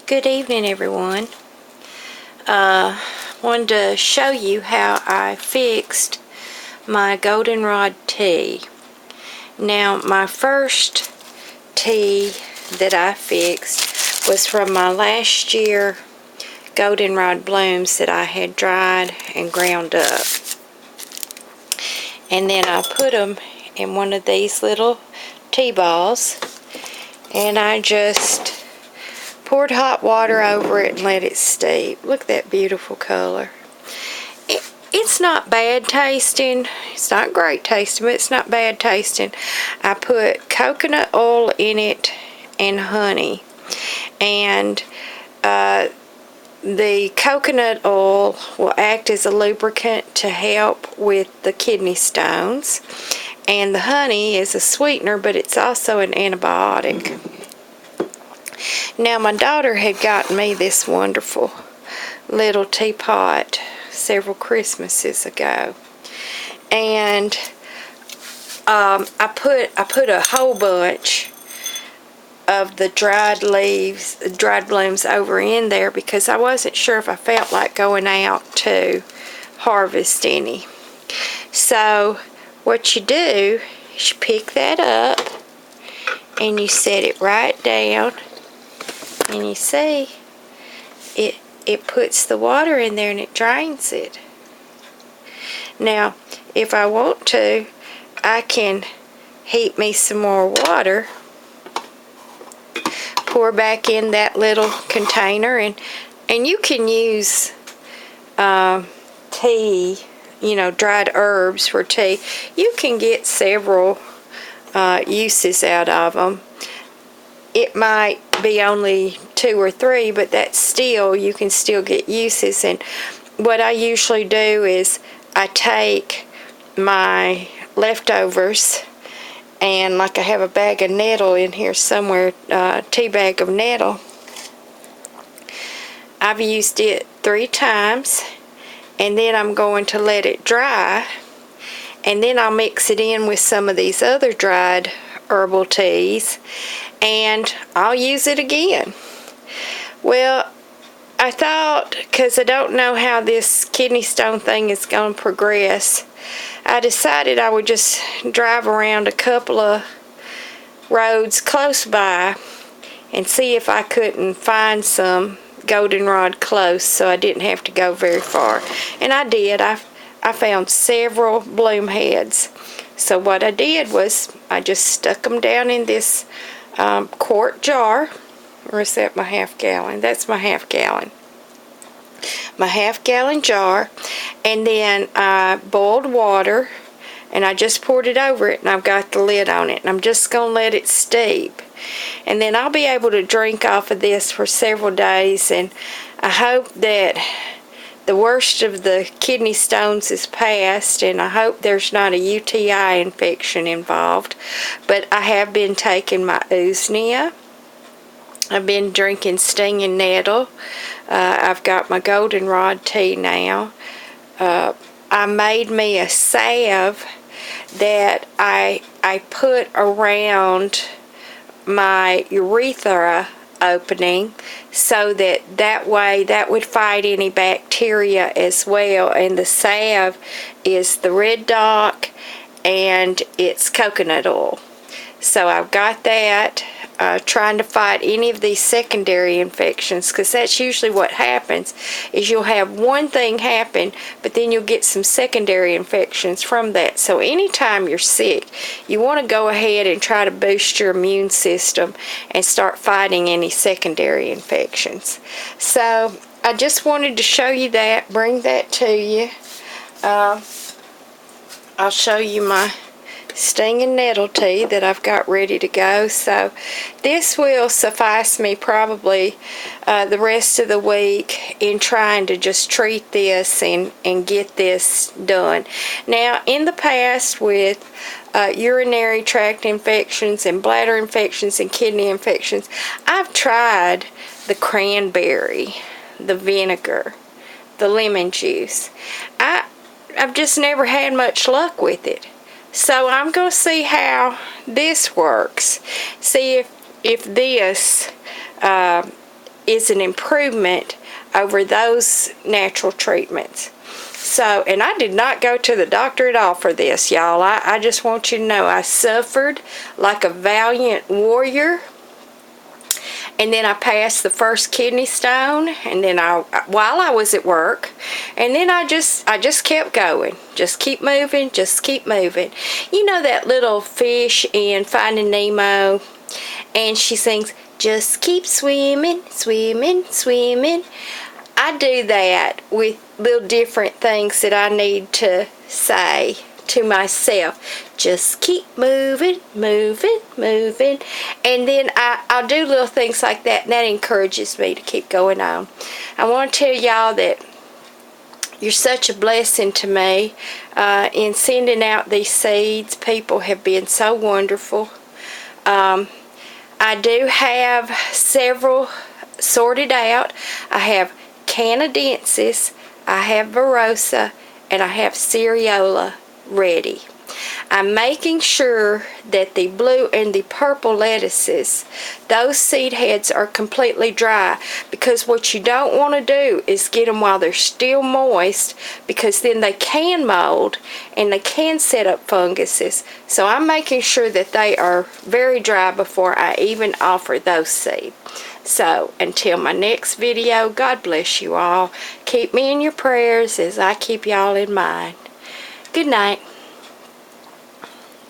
Good evening, everyone. Wanted to show you how I fixed my Goldenrod tea. Now, my first tea that I fixed was from my last year Goldenrod blooms that I had dried and ground up. And then I put them in one of these little tea balls, and I just poured hot water over it and let it steep. Look at that beautiful color. It's not bad tasting. It's not great tasting, but it's not bad tasting. I put coconut oil in it and honey. And the coconut oil will act as a lubricant to help with the kidney stones. And the honey is a sweetener, but it's also an antibiotic. Now, my daughter had gotten me this wonderful little teapot several Christmases ago, and I put a whole bunch of the dried blooms over in there because I wasn't sure if I felt like going out to harvest any. So what you do is you pick that up and you set it right down. And you see, it puts the water in there and it drains it. Now, if I want to, I can heat me some more water, pour back in that little container, and you can use tea, dried herbs for tea. You can get several uses out of them. It might be only 2 or 3, but that's still, you can still get uses. And what I usually do is I take my leftovers, and like I have a bag of nettle in here somewhere, tea bag of nettle. I've used it 3 times, and then I'm going to let it dry, and then I'll mix it in with some of these other dried herbal teas, and I'll use it again. Well, I thought, because I don't know how this kidney stone thing is going to progress, I decided I would just drive around a couple of roads close by and see if I couldn't find some goldenrod close so I didn't have to go very far. And I did. I found several bloom heads. So what I did was I just stuck them down in this quart jar. Or is that my half-gallon? That's my half-gallon. My half-gallon jar. And then I boiled water, and I just poured it over it, and I've got the lid on it. And I'm just going to let it steep. And then I'll be able to drink off of this for several days, and I hope that the worst of the kidney stones is past, and I hope there's not a UTI infection involved. But I have been taking my usnea. I've been drinking stinging nettle. I've got my goldenrod tea now. I made me a salve that I put around my urethra opening, so that way that would fight any bacteria as well. And the salve is the red dock, and it's coconut oil. So I've got that, trying to fight any of these secondary infections, because that's usually what happens, is you'll have one thing happen, but then you'll get some secondary infections from that. So anytime you're sick, you want to go ahead and try to boost your immune system and start fighting any secondary infections. So I just wanted to show you that, bring that to you. I'll show you my stinging nettle tea that I've got ready to go. So this will suffice me probably the rest of the week in trying to just treat this and get this done. Now, in the past with urinary tract infections and bladder infections and kidney infections, I've tried the cranberry, the vinegar, the lemon juice. I've just never had much luck with it. So I'm going to see how this works. See if this is an improvement over those natural treatments. So, and I did not go to the doctor at all for this, y'all. I just want you to know I suffered like a valiant warrior. And then I passed the first kidney stone, and then while I was at work, and then I just kept going. Just keep moving, just keep moving. You know that little fish in Finding Nemo, and she sings, "Just keep swimming, swimming, swimming." I do that with little different things that I need to say to myself. Just keep moving, moving, moving. And then I'll do little things like that, and that encourages me to keep going on. I want to tell y'all that you're such a blessing to me in sending out these seeds. People have been so wonderful. I do have several sorted out. I have Canadensis, I have Verosa, and I have Cereola ready. I'm making sure that the blue and the purple lettuces, those seed heads are completely dry, because what you don't want to do is get them while they're still moist, because then they can mold and they can set up funguses. So I'm making sure that they are very dry before I even offer those seeds. So until my next video, God bless you all. Keep me in your prayers as I keep y'all in mine. Good night.